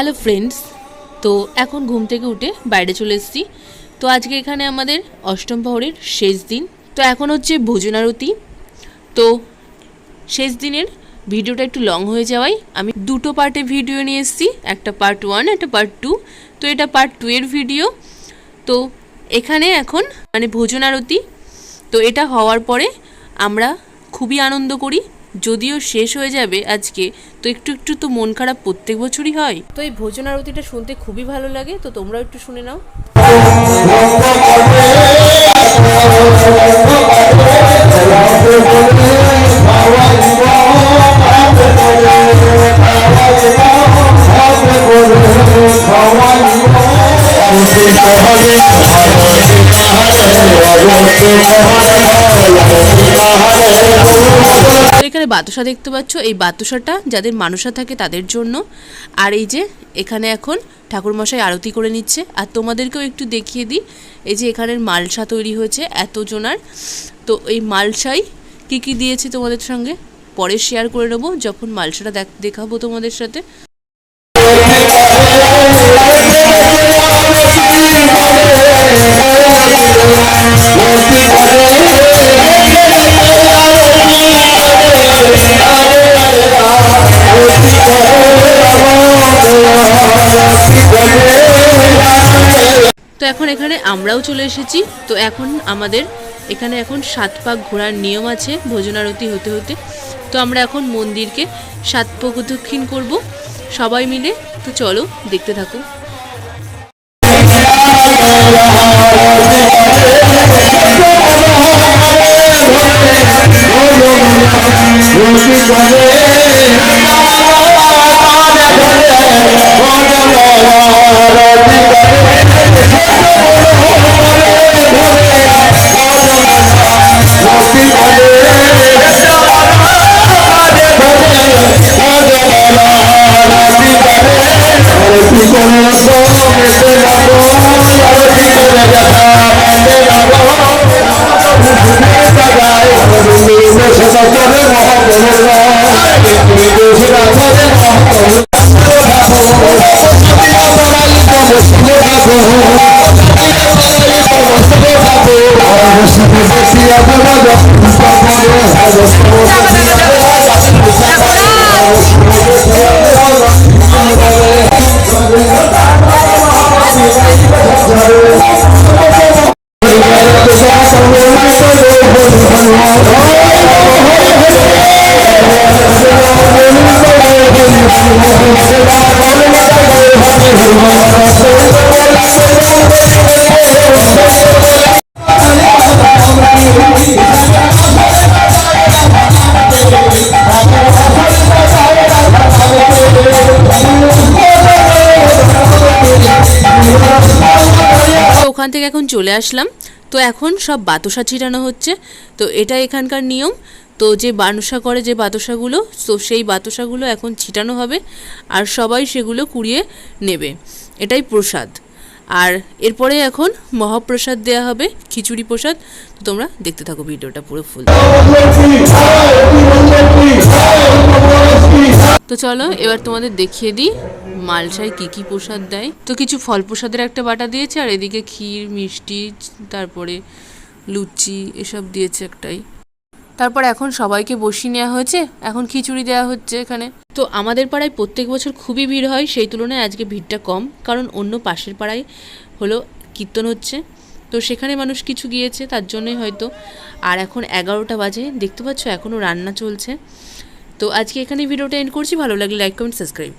Hello friends, তো এখন ঘুম থেকে উঠে বাইরে চলে এসেছি। তো আজকে এখানে আমাদের অষ্টম প্রহরের শেষ দিন। তো এখন হচ্ছে ভোজনারতি। তো শেষ দিনের ভিডিওটা একটু লং হয়ে যাওয়ায় আমি দুটো পার্টে ভিডিও নিয়ে এসেছি, একটা পার্ট 1 একটা পার্ট 2। তো এটা পার্ট 2 এর ভিডিও। তো এখানে এখন মানে ভোজনারতি, তো এটা হওয়ার পরে আমরা খুবই আনন্দ করি। যদিও শেষ হয়ে যাবে আজকে, তো একটু একটু তো মন খারাপ প্রত্যেক বছরই হয়। তো এই ভোজন আরতিটা শুনতে খুবই ভালো লাগে, তো তোমরাও একটু শুনে নাও। তো এখানে বাতাসা দেখতে পাচ্ছ, এই বাতাসাটা যাদের মানসা থাকে তাদের জন্য। আর এই যে এখানে এখন ঠাকুরমশাই আরতি করে নিচ্ছে। আর তোমাদেরকেও একটু দেখিয়ে দিই, এই যে এখানের মালসা তৈরি হয়েছে এতজনার। তো এই মালসাই কি কি দিয়েছে তোমাদের সঙ্গে পরে শেয়ার করে নেবো, যখন মালসাটা দেখাবো তোমাদের সাথে। তো এখন এখানে আমরাও চলে এসেছি। তো এখন আমাদের এখানে এখন 7 পাক ঘোরার নিয়ম আছে ভোজনারতি হতে হতে। তো আমরা এখন মন্দিরকে 7 প্রদক্ষিণ করব সবাই মিলে। তো চলো দেখতে থাকো। ওখান থেকে এখন চলে আসলাম। তো এখন সব বাতাসা ছিটানো হচ্ছে। তো এটা এখানকার নিয়ম। তো যে বানসা করে যে বাতাসাগুলো, তো সেই বাতাসাগুলো এখন ছিটানো হবে আর সবাই সেগুলো কুড়িয়ে নেবে। এটাই প্রসাদ। আর এরপরে এখন মহাপ্রসাদ দেয়া হবে, খিচুড়ি প্রসাদ। তো তোমরা দেখতে থাকো ভিডিওটা পুরো ফুল। তো চলো এবার তোমাদের দেখিয়ে দিই মালসায় কি কি প্রসাদ দেয়। তো কিছু ফল প্রসাদের একটা বাটা দিয়েছে, আর এদিকে ক্ষীর, মিষ্টি, তারপরে লুচি এসব দিয়েছে একটাই। তারপর এখন সবাইকে বসিয়ে নেওয়া হয়েছে, এখন খিচুড়ি দেওয়া হচ্ছে এখানে। তো আমাদের পাড়ায় প্রত্যেক বছর খুবই ভিড় হয়, সেই তুলনায় আজকে ভিড়টা কম, কারণ অন্য পাশের পাড়ায় হলো কীর্তন হচ্ছে, তো সেখানে মানুষ কিছু গিয়েছে তার জন্যই হয়তো। আর এখন 11টা বাজে, দেখতে পাচ্ছ এখনও রান্না চলছে। তো আজকে এখানে ভিডিওটা এন্ড করছি। ভালো লাগলে লাইক, কমেন্ট, সাবস্ক্রাইব।